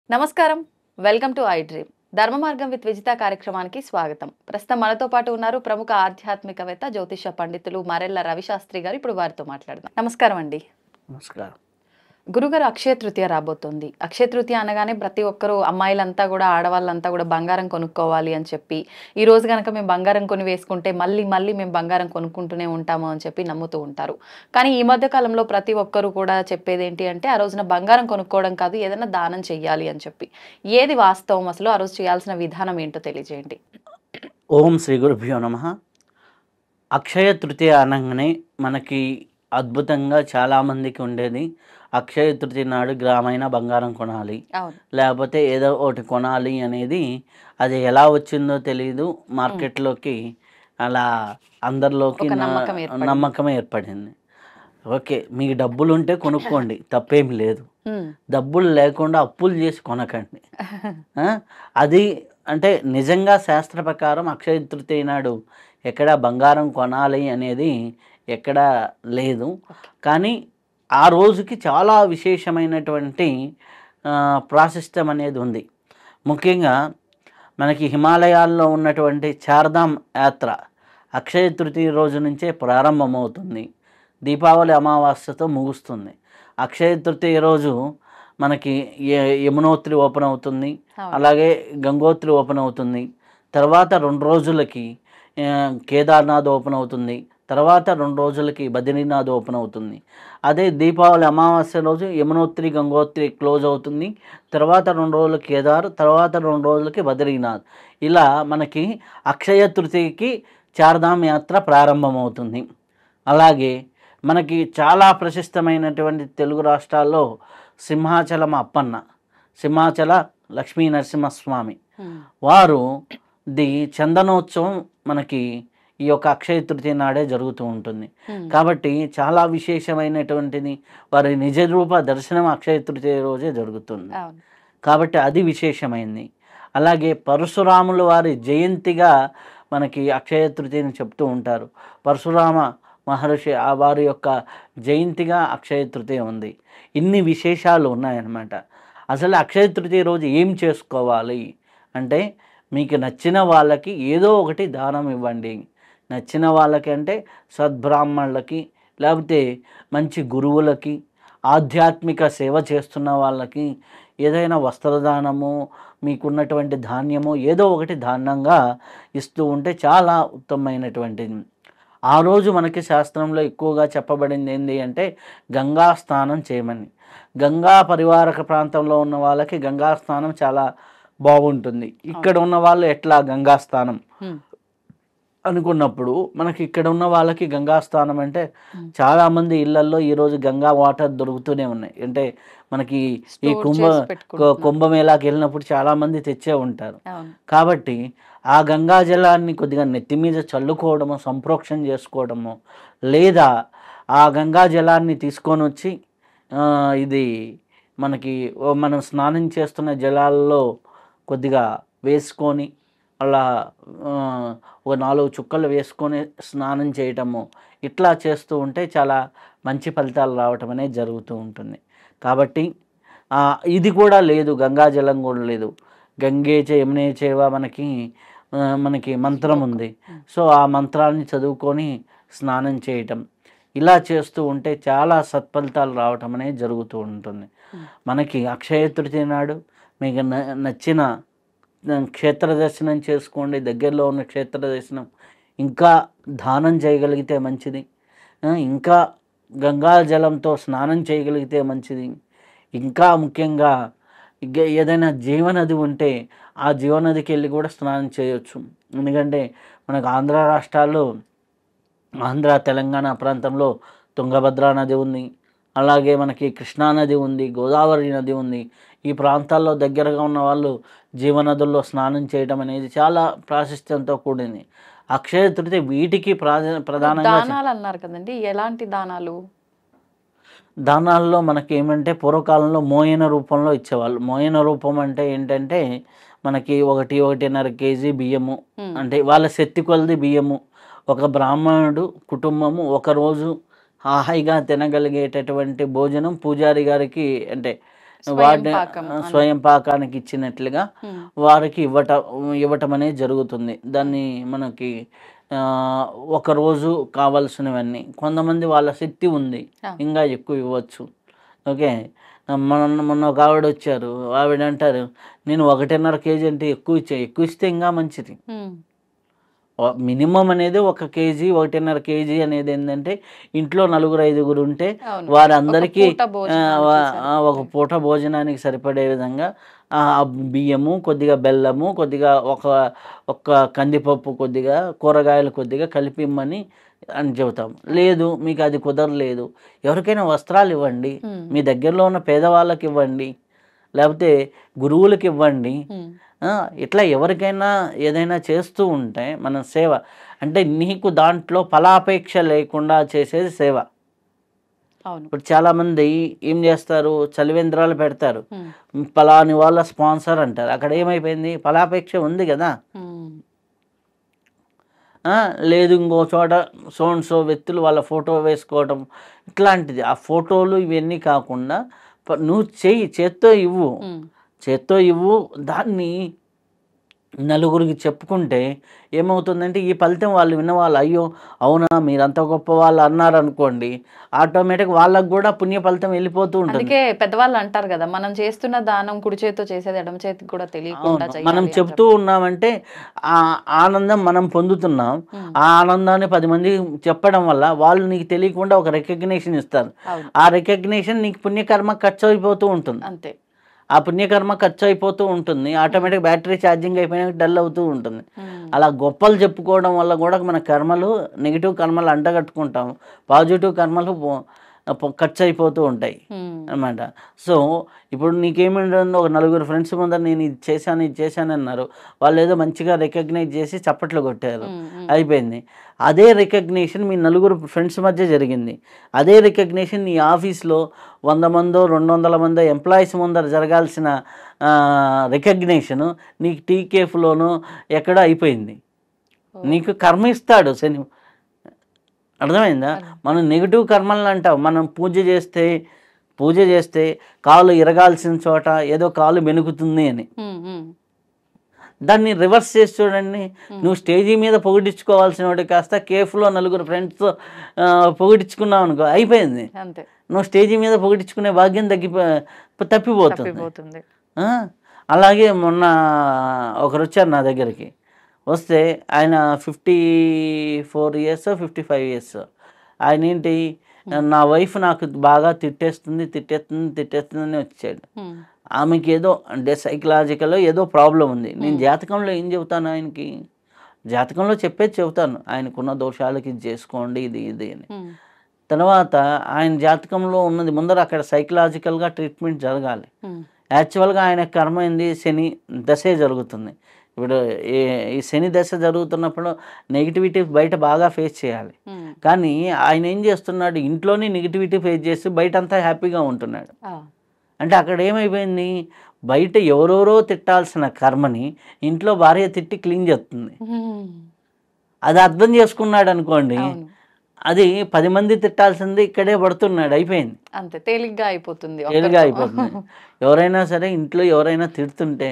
నమస్కారం. Welcome to I dream. ధర్మ మార్గం విత్ విజిత కార్యక్రమానికి స్వాగతం. ప్రస్తుతం మనతో పాటు ఉన్నారు ప్రముఖ ఆధ్యాత్మికవేత్త, జ్యోతిష పండితులు మరెల్ల రవిశాస్త్రి గారు. ఇప్పుడు వారితో మాట్లాడదాం. నమస్కారం అండి. నమస్కారం. గురుగారు, అక్షయ తృతీయ రాబోతోంది. అక్షయ తృతీయ అనగానే ప్రతి ఒక్కరు, అమ్మాయిలంతా కూడా, ఆడవాళ్ళంతా కూడా బంగారం కొనుక్కోవాలి అని చెప్పి, ఈ రోజు గనక మేము బంగారం కొని వేసుకుంటే మళ్ళీ మళ్ళీ మేము బంగారం కొనుక్కుంటూనే ఉంటాము అని చెప్పి నమ్ముతూ ఉంటారు. కానీ ఈ మధ్య కాలంలో ప్రతి ఒక్కరు కూడా చెప్పేది ఏంటి అంటే, ఆ రోజున బంగారం కొనుక్కోవడం కాదు, ఏదైనా దానం చెయ్యాలి అని చెప్పి. ఏది వాస్తవం? అసలు ఆ రోజు చేయాల్సిన విధానం ఏంటో తెలియజేయండి. ఓం శ్రీ గురుభ్యో నమః. అక్షయ తృతీయ అనగానే మనకి అద్భుతంగా చాలామందికి ఉండేది, అక్షయ తృతీయ నాడు గ్రామైన బంగారం కొనాలి, అవును. లేకపోతే ఏదో ఒకటి కొనాలి అనేది. అది ఎలా వచ్చిందో తెలియదు, మార్కెట్లోకి అలా అందరిలోకి ఒక నమ్మకం ఏర్పడింది. నమ్మకం ఏర్పడింది. ఓకే, మీకు డబ్బులు ఉంటే కొనుక్కోండి, తప్పేమి లేదు. డబ్బులు లేకుండా అప్పులు చేసి కొనకండి. ఆ? అది అంటే నిజంగా శాస్త్ర ప్రకారం అక్షయ తృతీయ నాడు ఎక్కడ బంగారం కొనాలి అనేది ఎక్కడా లేదు. కానీ ఆ రోజుకి చాలా విశేషమైనటువంటి ప్రాశస్త్యం అనేది ఉంది. ముఖ్యంగా మనకి హిమాలయాల్లో ఉన్నటువంటి చార్ధామ్ యాత్ర అక్షయ తృతీయ రోజు నుంచే ప్రారంభమవుతుంది, దీపావళి అమావాస్యతో ముగుస్తుంది. అక్షయ తృతీయ రోజు మనకి యమునోత్రి ఓపెన్ అవుతుంది, అలాగే గంగోత్రి ఓపెన్ అవుతుంది. తర్వాత 2 రోజులకి కేదార్నాథ్ ఓపెన్ అవుతుంది, తర్వాత 2 రోజులకి బద్రీనాథ్ ఓపెన్ అవుతుంది. అదే దీపావళి అమావాస్య రోజు యమునోత్రి గంగోత్రి క్లోజ్ అవుతుంది, తర్వాత 2 రోజులు కేదార్, తర్వాత 2 రోజులకి బద్రీనాథ్. ఇలా మనకి అక్షయ తృతీయకి చార్ధామ్ యాత్ర ప్రారంభమవుతుంది. అలాగే మనకి చాలా ప్రశస్తమైనటువంటి తెలుగు రాష్ట్రాల్లో సింహాచలం అప్పన్న, సింహాచల లక్ష్మీ నరసింహస్వామి వారు చందనోత్సవం మనకి ఈ యొక్క అక్షయ తృతీయ నాడే జరుగుతూ ఉంటుంది. కాబట్టి చాలా విశేషమైనటువంటిది, వారి నిజ రూప దర్శనం అక్షయ తృతీయ రోజే జరుగుతుంది. కాబట్టి అది విశేషమైంది. అలాగే పరశురాములు వారి జయంతిగా మనకి అక్షయ తృతీయని చెప్తూ ఉంటారు. పరశురామ మహర్షి వారి యొక్క జయంతిగా అక్షయ తృతీయ ఉంది. ఇన్ని విశేషాలు ఉన్నాయన్నమాట. అసలు అక్షయ తృతీయ రోజు ఏం చేసుకోవాలి అంటే, మీకు నచ్చిన వాళ్ళకి ఏదో ఒకటి దానం ఇవ్వండి. నచ్చిన వాళ్ళకి అంటే సద్బ్రాహ్మణులకి, లేకపోతే మంచి గురువులకి, ఆధ్యాత్మిక సేవ చేస్తున్న వాళ్ళకి ఏదైనా వస్త్రదానము, మీకున్నటువంటి ధాన్యము ఏదో ఒకటి దానంగా ఇస్తూ ఉంటే చాలా ఉత్తమమైనటువంటిది. ఆ రోజు మనకి శాస్త్రంలో ఎక్కువగా చెప్పబడింది ఏంటి అంటే, గంగా స్నానం చేయమని. గంగా పరివారక ప్రాంతంలో ఉన్న వాళ్ళకి గంగా స్నానం చాలా బాగుంటుంది. ఇక్కడ ఉన్న వాళ్ళు ఎట్లా గంగా స్నానం అనుకున్నప్పుడు, మనకి ఇక్కడ ఉన్న వాళ్ళకి గంగా స్నానం అంటే చాలామంది ఇళ్లల్లో ఈరోజు గంగా వాటర్ దొరుకుతూనే ఉన్నాయి. అంటే మనకి ఈ కుంభమేళాకి వెళ్ళినప్పుడు చాలామంది తెచ్చే ఉంటారు. కాబట్టి ఆ గంగా జలాన్ని కొద్దిగా నెత్తి మీద చల్లుకోవడము, సంప్రోక్షణ చేసుకోవడము, లేదా ఆ గంగా జలాన్ని తీసుకొని వచ్చి ఇది మనకి మనం స్నానం చేస్తున్న జలాల్లో కొద్దిగా వేసుకొని, అలా ఒక 4 చుక్కలు వేసుకొని స్నానం చేయటము, ఇట్లా చేస్తూ ఉంటే చాలా మంచి ఫలితాలు రావటం అనేది జరుగుతూ ఉంటుంది. కాబట్టి ఇది కూడా లేదు, గంగాజలం కూడా లేదు. గంగే చ యమునే చేవ మనకి మంత్రం ఉంది. సో ఆ మంత్రాన్ని చదువుకొని స్నానం చేయటం, ఇలా చేస్తూ ఉంటే చాలా సత్ఫలితాలు రావటం అనేది జరుగుతూ ఉంటుంది. మనకి అక్షయ తృతీయ నాడు మీకు నచ్చిన క్షేత్ర దర్శనం చేసుకోండి, దగ్గరలో ఉన్న క్షేత్ర దర్శనం. ఇంకా దానం చేయగలిగితే మంచిది, ఇంకా గంగా జలంతో స్నానం చేయగలిగితే మంచిది. ఇంకా ముఖ్యంగా ఏదైనా జీవనది ఉంటే ఆ జీవనదికి వెళ్ళి కూడా స్నానం చేయొచ్చు. ఎందుకంటే మనకు ఆంధ్ర రాష్ట్రాల్లో, ఆంధ్ర తెలంగాణ ప్రాంతంలో తుంగభద్ర నది ఉంది, అలాగే మనకి కృష్ణానది ఉంది, గోదావరి నది ఉంది. ఈ ప్రాంతాల్లో దగ్గరగా ఉన్న వాళ్ళు జీవనదుల్లో స్నానం చేయడం అనేది చాలా ప్రాశస్త్యంతో కూడింది. అక్షయ తృతీయ వీటికి ప్రధానంగా దానాలు అన్నారు కదండి, ఎలాంటి దానాలు? దానాల్లో మనకి ఏమంటే, పూర్వకాలంలో మోయన రూపంలో ఇచ్చేవాళ్ళు. మోయన రూపం అంటే ఏంటంటే, మనకి 1-1.5 కేజీ బియ్యము, అంటే వాళ్ళ శక్తి కొలది బియ్యము, ఒక బ్రాహ్మణుడు కుటుంబము ఒకరోజు హాయిగా తినగలిగేటటువంటి భోజనం పూజారి గారికి, అంటే స్వయం పాకం స్వయం పాకానికి ఇచ్చినట్లుగా వారికి ఇవ్వటం అనేది జరుగుతుంది. దాన్ని మనకి ఒకరోజు కావాల్సినవన్నీ, కొంతమంది వాళ్ళ శక్తి ఉంది ఇంకా ఎక్కువ ఇవ్వచ్చు. ఓకే, మొన్న ఒక ఆవిడ వచ్చారు, ఆవిడ అంటారు నేను 1.5 కేజీ అంటే ఎక్కువ ఇస్తే ఇంకా మంచిది. మినిమం అనేది 1 కేజీ 1.5 కేజీ అనేది ఏంటంటే ఇంట్లో 4-5 ఉంటే వారందరికీ ఒక పూట భోజనానికి సరిపడే విధంగా బియ్యము, కొద్దిగా బెల్లము, కొద్దిగా ఒక కందిపప్పు, కొద్దిగా కూరగాయలు కొద్దిగా కలిపిమ్మని అని చెబుతాం. లేదు మీకు అది కుదరలేదు, ఎవరికైనా వస్త్రాలు ఇవ్వండి, మీ దగ్గరలో ఉన్న పేదవాళ్ళకి ఇవ్వండి, లేకపోతే గురువులకు ఇవ్వండి. ఇట్లా ఎవరికైనా ఏదైనా చేస్తూ ఉంటే మన సేవ అంటే నీకు దాంట్లో ఫలాపేక్ష లేకుండా చేసేది సేవ. ఇప్పుడు చాలామంది ఏం చేస్తారు, చలివేంద్రాలు పెడతారు, ఫలాని వాళ్ళ స్పాన్సర్ అంటారు. అక్కడ ఏమైపోయింది, ఫలాపేక్ష ఉంది కదా. లేదు ఇంకో చోట సో వ్యక్తులు వాళ్ళ ఫోటో వేసుకోవడం ఇట్లాంటిది. ఆ ఫోటోలు ఇవన్నీ కాకుండా నువ్వు చేత్తో ఇవ్వు. దాన్ని నలుగురికి చెప్పుకుంటే ఏమవుతుందంటే ఈ ఫలితం వాళ్ళు విన్నవాళ్ళు అయ్యో అవునా మీరంత గొప్ప వాళ్ళు అన్నారు అనుకోండి, ఆటోమేటిక్ వాళ్ళకు కూడా పుణ్య ఫలితం వెళ్ళిపోతూ ఉంటుంది. అందుకే పెద్దవాళ్ళు అంటారు కదా, మనం చేస్తున్న దానం కుడి చేతితో చేసేది ఎడమ చేతికి కూడా తెలియకుండా మనం చెప్తూ ఉన్నామంటే ఆ ఆనందం మనం పొందుతున్నాం. ఆ ఆనందాన్ని 10 మంది చెప్పడం వల్ల వాళ్ళు నీకు తెలియకుండా ఒక రికగ్నిషన్ ఇస్తారు. ఆ రికగ్నిషన్ నీకు పుణ్యకర్మ ఖర్చు అయిపోతూ ఉంటుంది. అంతే, ఆ పుణ్యకర్మ ఖర్చు అయిపోతూ ఉంటుంది. ఆటోమేటిక్ బ్యాటరీ ఛార్జింగ్ అయిపోయినా డల్ అవుతూ ఉంటుంది. అలా గొప్పలు చెప్పుకోవడం వల్ల కూడా మన కర్మలు, నెగిటివ్ కర్మలు అంటగట్టుకుంటాం, పాజిటివ్ కర్మలు ఖర్చు అయిపోతూ ఉంటాయి అన్నమాట. సో ఇప్పుడు నీకేమిటంటే ఒక 4 ఫ్రెండ్స్ ముందర నేను ఇది చేశాను అన్నారు, వాళ్ళు ఏదో మంచిగా రికగ్నైజ్ చేసి చప్పట్లు కొట్టారు, అయిపోయింది. అదే రికగ్నిషన్ మీ 4 ఫ్రెండ్స్ మధ్య జరిగింది. అదే రికగ్నిషన్ నీ ఆఫీస్లో 100 మందో 200 మందో ఎంప్లాయీస్ ముందర జరగాల్సిన రికగ్నిషను నీకు టీకేఫ్లోనో ఎక్కడో అయిపోయింది. నీకు కర్మ ఇస్తాడు శని, అర్థమైందా? మనం నెగిటివ్ కర్మలను అంటాం. మనం పూజ చేస్తే కాలు ఇరగాల్సిన చోట ఏదో కాలు బెనుకుతుంది అని, దాన్ని రివర్స్ చేసి చూడండి. నువ్వు స్టేజీ మీద పొగిడించుకోవాల్సిన వాటి కాస్త కేఫ్లో 4 ఫ్రెండ్స్తో పొగిడించుకున్నావు అనుకో, అయిపోయింది. నువ్వు స్టేజీ మీద పొగిడించుకునే భాగ్యం తప్పిపోతుంది. అలాగే మొన్న ఒకరు వచ్చారు నా దగ్గరికి, వస్తే ఆయన 54 ఇయర్స్ 55 ఇయర్స్. ఆయన ఏంటి, నా వైఫ్ నాకు బాగా తిట్టేస్తుంది అని వచ్చాడు. ఆమెకి ఏదో అంటే సైకలాజికల్లో ఏదో ప్రాబ్లం ఉంది. నేను జాతకంలో ఏం చెబుతాను, ఆయనకి జాతకంలో చెబుతాను ఆయనకున్న దోషాలకి ఇది చేసుకోండి ఇది అని. తర్వాత ఆయన జాతకంలో ఉన్నది ముందర అక్కడ సైకలాజికల్గా ట్రీట్మెంట్ జరగాలి. యాక్చువల్గా ఆయన కర్మ ఏంది, శని దశే జరుగుతుంది. ఇప్పుడు ఈ శని దశ జరుగుతున్నప్పుడు నెగిటివిటీ బయట బాగా ఫేస్ చేయాలి. కానీ ఆయన ఏం చేస్తున్నాడు, ఇంట్లోనే నెగిటివిటీ ఫేస్ చేసి బయట అంతా హ్యాపీగా ఉంటున్నాడు. అంటే అక్కడ ఏమైపోయింది, బయట ఎవరెవరో తిట్టాల్సిన కర్మని ఇంట్లో భార్య తిట్టి క్లీన్ చేస్తుంది. అది అర్థం చేసుకున్నాడు అనుకోండి, అది 10 మంది తిట్టాల్సింది ఇక్కడే పడుతున్నాడు, అయిపోయింది. అంతే, తేలిగ్గా అయిపోతుంది. ఎవరైనా సరే ఇంట్లో ఎవరైనా తిడుతుంటే,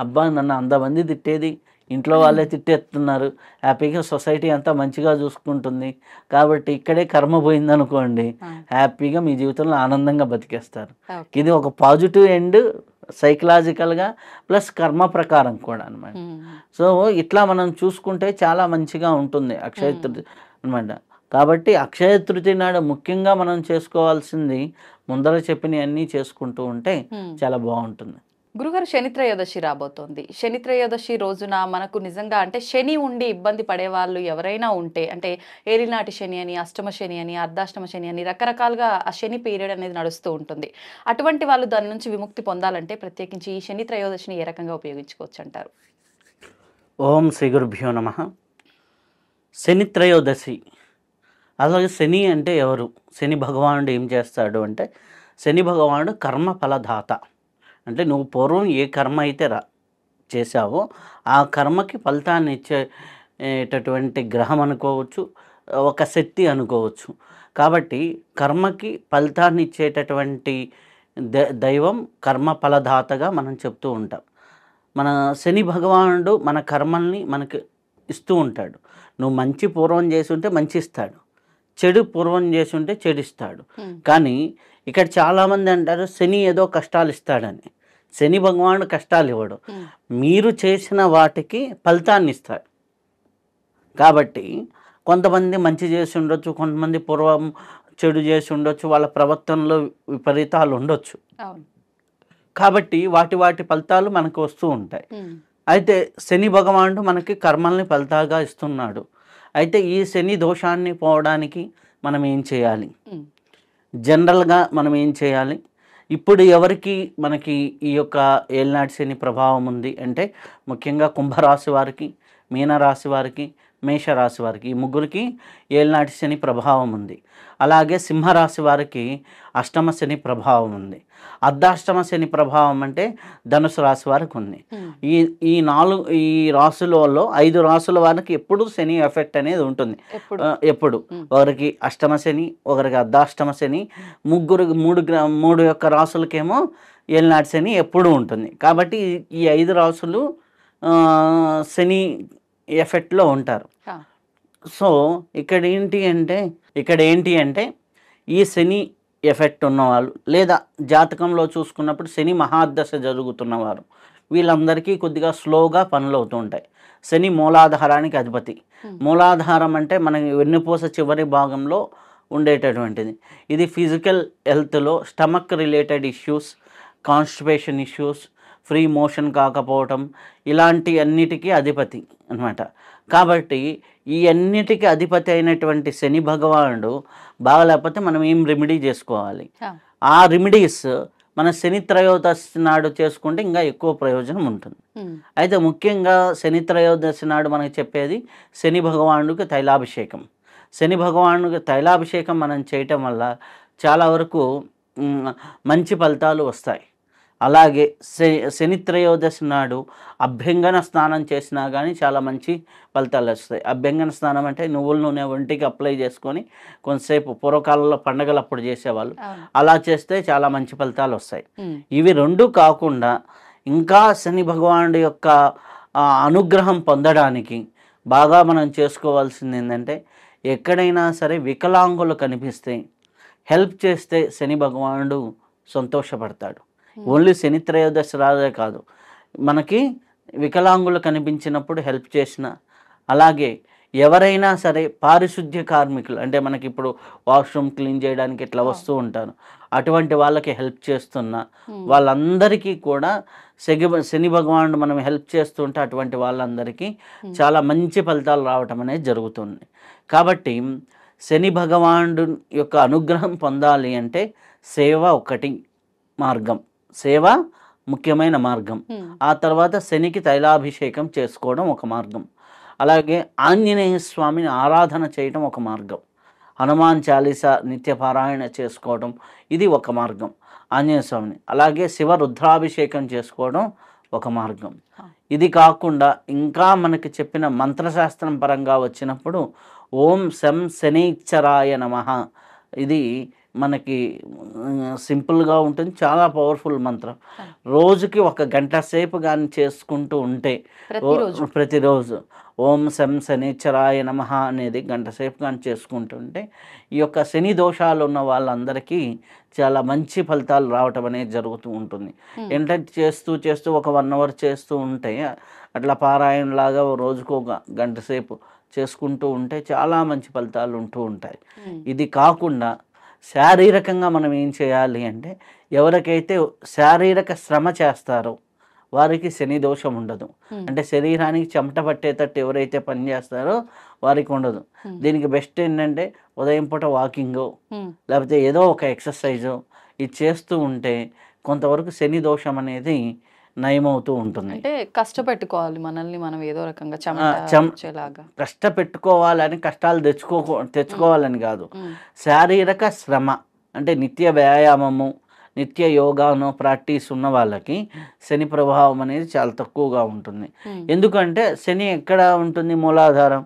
అబ్బా నన్ను 100 మంది తిట్టేది ఇంట్లో వాళ్ళే తిట్టేస్తున్నారు, హ్యాపీగా సొసైటీ అంతా మంచిగా చూసుకుంటుంది, కాబట్టి ఇక్కడే కర్మ పోయిందనుకోండి, హ్యాపీగా మీ జీవితంలో ఆనందంగా బతికేస్తారు. ఇది ఒక పాజిటివ్ ఎండ్ సైకలాజికల్గా ప్లస్ కర్మ ప్రకారం కూడా అనమాట. సో ఇట్లా మనం చూసుకుంటే చాలా మంచిగా ఉంటుంది అక్షయ తృతీయ అనమాట. కాబట్టి అక్షయ తృతీయ నాడు ముఖ్యంగా మనం చేసుకోవాల్సింది ముందర చెప్పినవన్నీ చేసుకుంటూ ఉంటే చాలా బాగుంటుంది. గురుగారు, శని త్రయోదశి రాబోతోంది. శని త్రయోదశి రోజున మనకు నిజంగా అంటే శని ఉండి ఇబ్బంది పడే వాళ్ళు ఎవరైనా ఉంటే, అంటే ఏలినాటి శని అని, అష్టమ శని అని, అర్ధాష్టమ శని అని రకరకాలుగా ఆ శని పీరియడ్ అనేది నడుస్తూ ఉంటుంది. అటువంటి వాళ్ళు దాని నుంచి విముక్తి పొందాలంటే ప్రత్యేకించి ఈ శని త్రయోదశిని ఏ రకంగా ఉపయోగించుకోవచ్చు అంటారు? ఓం శ్రీ గురుభ్యో నమః. శని త్రయోదశి, అలాగే శని అంటే ఎవరు, శని భగవానుడు ఏం చేస్తాడు అంటే, శని భగవానుడు కర్మ ఫలదాత. అంటే నువ్వు పూర్వం ఏ కర్మ అయితే చేసావో ఆ కర్మకి ఫలితాన్ని ఇచ్చేటటువంటి గ్రహం అనుకోవచ్చు, ఒక శక్తి అనుకోవచ్చు. కాబట్టి కర్మకి ఫలితాన్ని ఇచ్చేటటువంటి దైవం కర్మ ఫలదాతగా మనం చెప్తూ ఉంటాం. మన శని భగవానుడు మన కర్మల్ని మనకు ఇస్తూ ఉంటాడు. నువ్వు మంచి పూర్వం చేసి ఉంటే మంచి ఇస్తాడు, చెడు పూర్వం చేసి ఉంటే చెడు ఇస్తాడు. కానీ ఇక్కడ చాలామంది అంటారు శని ఏదో కష్టాలు ఇస్తాడని. శని భగవానుడు కష్టాలు ఇవ్వడు, మీరు చేసిన వాటికి ఫలితాన్ని ఇస్తాడు. కాబట్టి కొంతమంది మంచి చేసి ఉండొచ్చు, కొంతమంది పూర్వం చెడు చేసి ఉండొచ్చు, వాళ్ళ ప్రవర్తనలో విపరీతాలు ఉండొచ్చు. కాబట్టి వాటి ఫలితాలు మనకు వస్తూ ఉంటాయి. అయితే శని భగవానుడు మనకి కర్మల్ని ఫలితాలుగా ఇస్తున్నాడు. అయితే ఈ శని దోషాన్ని పోవడానికి మనం ఏం చేయాలి? జనరల్గా మనం ఏం చేయాలి? ఇప్పుడు ఎవరికి మనకి ఈ యొక్క ఏలినాటి శని ప్రభావం ఉంది అంటే ముఖ్యంగా కుంభరాశి వారికి, మీనరాశి వారికి, మేషరాశి వారికి, ఈ ముగ్గురికి ఏలినాటి శని ప్రభావం ఉంది. అలాగే సింహరాశి వారికి అష్టమ శని ప్రభావం ఉంది. అర్ధాష్టమ శని ప్రభావం అంటే ధనుసు రాశి వారికి ఉంది. ఈ రాశులలో 5 రాశుల వారికి ఎప్పుడు శని ఎఫెక్ట్ అనేది ఉంటుంది. ఎప్పుడు ఒకరికి అష్టమ శని, ఒకరికి అర్ధాష్టమ శని, మూడు యొక్క రాశులకేమో ఏలినాటి శని ఎప్పుడు ఉంటుంది. కాబట్టి ఈ 5 రాశులు శని ఎఫెక్ట్లో ఉంటారు. సో ఇక్కడ ఏంటి అంటే ఈ శని ఎఫెక్ట్ ఉన్నవాళ్ళు లేదా జాతకంలో చూసుకున్నప్పుడు శని మహాదశ జరుగుతున్నవారు వీళ్ళందరికీ కొద్దిగా స్లోగా పనులు అవుతూ ఉంటాయి. శని మూలాధారానికి అధిపతి. మూలాధారం అంటే మన వెన్నుపూస చివరి భాగంలో ఉండేటటువంటిది. ఇది ఫిజికల్ హెల్త్లో stomach related issues, constipation issues, free motion కాకపోవటం, ఇలాంటి అన్నిటికీ అధిపతి అన్నమాట. కాబట్టి ఈ అన్నిటికీ అధిపతి అయినటువంటి శని భగవానుడు బాగలేకపోతే మనం ఏం రెమెడీ చేసుకోవాలి? ఆ రెమెడీస్ మన శని త్రయోదశి నాడు చేసుకుంటే ఇంకా ఎక్కువ ప్రయోజనం ఉంటుంది. అయితే ముఖ్యంగా శని త్రయోదశి నాడు మనకి చెప్పేది శని భగవానుడికి తైలాభిషేకం. శని భగవానుడికి తైలాభిషేకం మనం చేయటం వల్ల చాలా వరకు మంచి ఫలితాలు వస్తాయి. అలాగే శని త్రయోదశి నాడు అభ్యంగన స్నానం చేసినా కానీ చాలా మంచి ఫలితాలు వస్తాయి. అభ్యంగన స్నానం అంటే నువ్వుల నూనె ఒంటికి అప్లై చేసుకొని కొంతసేపు పూర్వకాలంలో పండగలు అప్పుడు చేసేవాళ్ళు, అలా చేస్తే చాలా మంచి ఫలితాలు వస్తాయి. ఇవి 2 కాకుండా ఇంకా శని భగవానుడి యొక్క అనుగ్రహం పొందడానికి బాగా మనం చేసుకోవాల్సింది ఏంటంటే ఎక్కడైనా సరే వికలాంగులు కనిపిస్తే హెల్ప్ చేస్తే శని భగవానుడు సంతోషపడతాడు. ఓన్లీ శని త్రయోదశి రాదే కాదు, మనకి వికలాంగులు కనిపించినప్పుడు హెల్ప్ చేసిన, అలాగే ఎవరైనా సరే పారిశుద్ధ్య కార్మికులు అంటే మనకి ఇప్పుడు వాష్రూమ్ క్లీన్ చేయడానికి ఇట్లా వస్తూ ఉంటారు, అటువంటి వాళ్ళకి హెల్ప్ చేస్తున్న వాళ్ళందరికీ కూడా శని భగవానుడు మనం హెల్ప్ చేస్తుంటే అటువంటి వాళ్ళందరికీ చాలా మంచి ఫలితాలు రావటం అనేది జరుగుతుంది. కాబట్టి శని భగవానుడు యొక్క అనుగ్రహం పొందాలి అంటే సేవ ఒకటి మార్గం, సేవ ముఖ్యమైన మార్గం. ఆ తర్వాత శనికి తైలాభిషేకం చేసుకోవడం ఒక మార్గం. అలాగే ఆంజనేయ స్వామిని ఆరాధన చేయడం ఒక మార్గం. హనుమాన్ చాలీసా నిత్యపారాయణ చేసుకోవడం ఇది ఒక మార్గం ఆంజనేయ స్వామిని. అలాగే శివ రుద్రాభిషేకం చేసుకోవడం ఒక మార్గం. ఇది కాకుండా ఇంకా మనకి చెప్పిన మంత్రశాస్త్రం పరంగా వచ్చినప్పుడు ఓం శం శనైశ్చరాయ నమః, ఇది మనకి సింపుల్గా ఉంటుంది, చాలా పవర్ఫుల్ మంత్రం. రోజుకి 1 గంట సేపు కానీ చేసుకుంటూ ఉంటే ప్రతిరోజు ఓం శం శనైశ్చరాయ నమః అనేది 1 గంట సేపు కానీ చేసుకుంటుంటే ఈ యొక్క శని దోషాలు ఉన్న వాళ్ళందరికీ చాలా మంచి ఫలితాలు రావటం అనేది జరుగుతూ ఉంటుంది. ఏంటంటే చేస్తూ ఒక 1 అవర్ చేస్తూ ఉంటే అట్లా పారాయణలాగా రోజుకు 1 గంట సేపు చేసుకుంటూ ఉంటే చాలా మంచి ఫలితాలు ఉంటూ ఉంటాయి. ఇది కాకుండా శారీరకంగా మనం ఏం చేయాలి అంటే ఎవరికైతే శారీరక శ్రమ చేస్తారో వారికి శని దోషం ఉండదు. అంటే శరీరానికి చెమట పట్టేటట్టు ఎవరైతే పని చేస్తారో వారికి ఉండదు. దీనికి బెస్ట్ ఏంటంటే ఉదయం పూట వాకింగో లేకపోతే ఏదో ఒక ఎక్సర్సైజో ఇది చేస్తూ ఉంటే కొంతవరకు శని దోషం అనేది నయమవుతూ ఉంటుంది. అంటే కష్టపెట్టుకోవాలి మనల్ని మనం ఏదో రకంగా కష్టపెట్టుకోవాలని, కష్టాలు తెచ్చుకోవాలని కాదు, శారీరక శ్రమ అంటే నిత్య వ్యాయామము, నిత్య యోగాను ప్రాక్టీస్ ఉన్న వాళ్ళకి శని ప్రభావం అనేది చాలా తక్కువగా ఉంటుంది. ఎందుకంటే శని ఎక్కడ ఉంటుంది? మూలాధారం.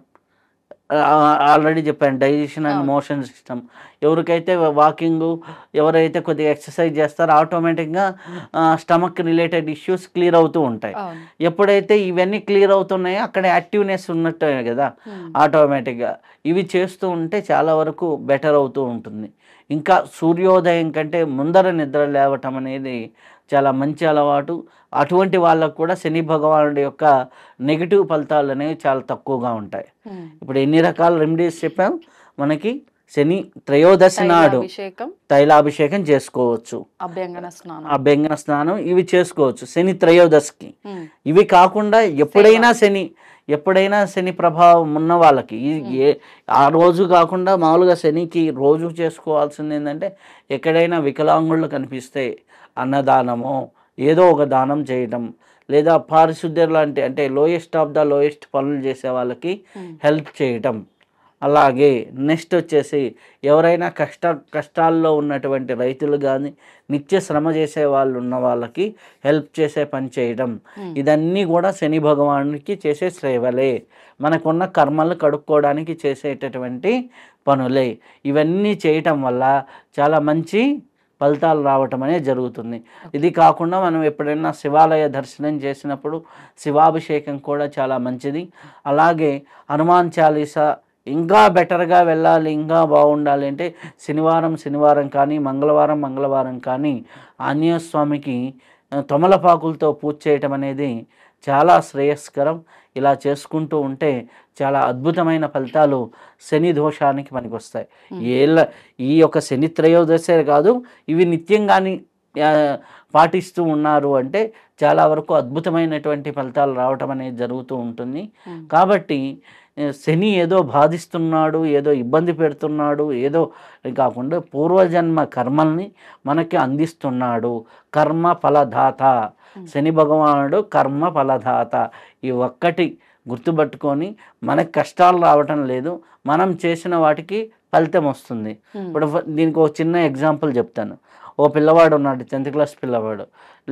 ఆల్రెడీ చెప్పాను, డైజెషన్ అండ్ మోషన్ సిస్టమ్. ఎవరికైతే వాకింగు, ఎవరైతే కొద్దిగా ఎక్సర్సైజ్ చేస్తారో ఆటోమేటిక్గా స్టమక్ రిలేటెడ్ ఇష్యూస్ క్లియర్ అవుతూ ఉంటాయి. అవును. ఎప్పుడైతే ఇవన్నీ క్లియర్ అవుతున్నాయో అక్కడ యాక్టివ్నెస్ ఉన్నట్టే కదా ఆటోమేటిక్గా. ఇవి చేస్తూ ఉంటే చాలా వరకు బెటర్ అవుతూ ఉంటుంది. ఇంకా సూర్యోదయం కంటే ముందర నిద్ర లేవటం అనేది చాలా మంచి అలవాటు. అటువంటి వాళ్ళకు కూడా శని భగవానుడి యొక్క నెగిటివ్ ఫలితాలు అనేవి చాలా తక్కువగా ఉంటాయి. ఇప్పుడు ఎన్ని రకాల రెమెడీస్ చెప్పాం. మనకి శని త్రయోదశి నాడు అభిషేకం, తైలాభిషేకం చేసుకోవచ్చు, అభ్యంగన స్నానం. అభ్యంగన స్నానం ఇవి చేసుకోవచ్చు శని త్రయోదశికి. ఇవి కాకుండా ఎప్పుడైనా శని ప్రభావం ఉన్న వాళ్ళకి ఆ రోజు కాకుండా మామూలుగా శనికి రోజు చేసుకోవాల్సింది ఏంటంటే, ఎక్కడైనా వికలాంగుళ్ళు కనిపిస్తే అన్నదానమో ఏదో ఒక దానం చేయడం, లేదా పారిశుద్ధ్యం లాంటి అంటే లోయెస్ట్ ఆఫ్ ద లోయెస్ట్ పనులు చేసే వాళ్ళకి హెల్ప్ చేయటం. అలాగే నెక్స్ట్ వచ్చేసి ఎవరైనా కష్టాల్లో ఉన్నటువంటి రైతులు కానీ, నిత్య శ్రమ చేసే వాళ్ళు ఉన్న వాళ్ళకి హెల్ప్ చేసే పని చేయడం. ఇదన్నీ కూడా శని భగవానుడికి చేసే సేవలే, మనకున్న కర్మలు కడుక్కోవడానికి చేసేటటువంటి పనులే. ఇవన్నీ చేయటం వల్ల చాలా మంచి ఫలితాలు రావటం అనేది జరుగుతుంది. ఇది కాకుండా మనం ఎప్పుడైనా శివాలయ దర్శనం చేసినప్పుడు శివాభిషేకం కూడా చాలా మంచిది. అలాగే హనుమాన్ చాలీసా ఇంకా బెటర్గా వెళ్ళాలి, ఇంకా బాగుండాలి అంటే శనివారం కానీ మంగళవారం కానీ ఆంజనేయ స్వామికి తమలపాకులతో పూజ చేయటం అనేది చాలా శ్రేయస్కరం. ఇలా చేసుకుంటూ ఉంటే చాలా అద్భుతమైన ఫలితాలు శని దోషానికి మనకి వస్తాయి. ఈ యొక్క శని త్రయోదశే కాదు, ఇవి నిత్యం కానీ పాటిస్తూ ఉన్నారు అంటే చాలా వరకు అద్భుతమైనటువంటి ఫలితాలు రావటం అనేది జరుగుతూ ఉంటుంది. కాబట్టి శని ఏదో బాధిస్తున్నాడు, ఏదో ఇబ్బంది పెడుతున్నాడు, ఏదో కాకుండా పూర్వజన్మ కర్మల్ని మనకి అందిస్తున్నాడు. కర్మ ఫలదాత శని భగవానుడు, కర్మ ఫలదాత. ఈ ఒక్కటి గుర్తుపట్టుకొని మనకు కష్టాలు రావటం లేదు, మనం చేసిన వాటికి ఫలితం వస్తుంది. ఇప్పుడు దీనికి ఒక చిన్న ఎగ్జాంపుల్ చెప్తాను. ఓ పిల్లవాడు ఉన్నాడు, 10th క్లాస్ పిల్లవాడు,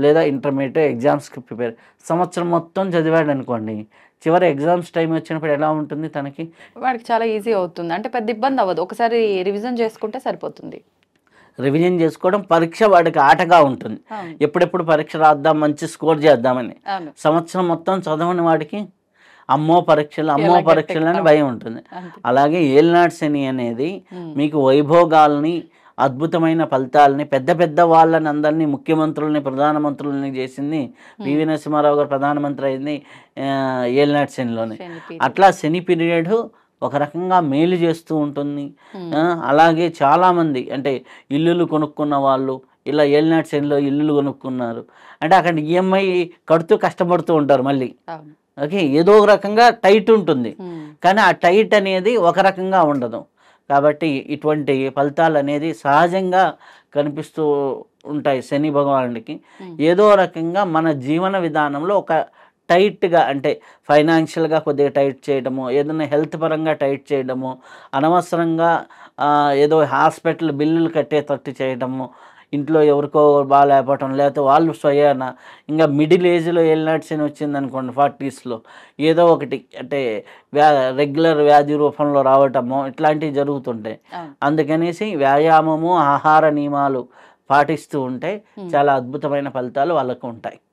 లేదా ఇంటర్మీడియట్ ఎగ్జామ్స్కి ప్రిపేర్ సంవత్సరం మొత్తం చదివాడు అనుకోండి, చివరి ఎగ్జామ్స్ టైం వచ్చినప్పుడు ఎలా ఉంటుంది తనకి? వాడికి చాలా ఈజీ అవుతుంది, అంటే పెద్ద ఇబ్బంది అవ్వదు, ఒకసారి రివిజన్ చేసుకుంటే సరిపోతుంది. రివిజన్ చేసుకోవడం పరీక్ష వాడికి ఆటగా ఉంటుంది. ఎప్పుడెప్పుడు పరీక్ష రాద్దాం, మంచి స్కోర్ చేద్దామని. సంవత్సరం మొత్తం చదవని వాడికి అమ్మో పరీక్షలు అని భయం ఉంటుంది. అలాగే ఏలినాటి శని అనేది మీకు వైభోగాల్ని, అద్భుతమైన ఫలితాలని, పెద్ద వాళ్ళని అందరినీ, ముఖ్యమంత్రులని, ప్రధానమంత్రులని చేసింది పివి నరసింహారావు గారు ప్రధానమంత్రి అయింది ఏలినాటి శనిలోనే. అట్లా శని పీరియడ్ ఒక రకంగా మేలు చేస్తూ ఉంటుంది. అలాగే చాలామంది అంటే ఇల్లులు కొనుక్కున్న వాళ్ళు ఇలా ఏలినాటి శనిలో ఇల్లులు కొనుక్కున్నారు అంటే అక్కడ ఈఎంఐ కడుతూ కష్టపడుతూ ఉంటారు మళ్ళీ. ఓకే, ఏదో ఒక రకంగా టైట్ ఉంటుంది, కానీ ఆ టైట్ అనేది ఒక రకంగా ఉండదు. కాబట్టి ఇటువంటి ఫలితాలు అనేది సహజంగా కనిపిస్తూ ఉంటాయి శని భగవానుడికి. ఏదో రకంగా మన జీవన విధానంలో ఒక టైట్గా అంటే ఫైనాన్షియల్గా కొద్దిగా టైట్ చేయడము, ఏదైనా హెల్త్ పరంగా టైట్ చేయడము, అనవసరంగా ఏదో హాస్పిటల్ బిల్లులు కట్టేటట్టు చేయడము, ఇంట్లో ఎవరికో బాగాలేకపోవటం, లేకపోతే వాళ్ళు స్వయాన ఇంకా మిడిల్ ఏజ్లో ఏలినాటి శని వచ్చిందనుకోండి 40sలో ఏదో ఒకటి అంటే రెగ్యులర్ వ్యాధి రూపంలో రావటము ఇట్లాంటివి జరుగుతుంటాయి. అందుకనేసి వ్యాయామము, ఆహార నియమాలు పాటిస్తూ ఉంటే చాలా అద్భుతమైన ఫలితాలు వాళ్ళకు ఉంటాయి.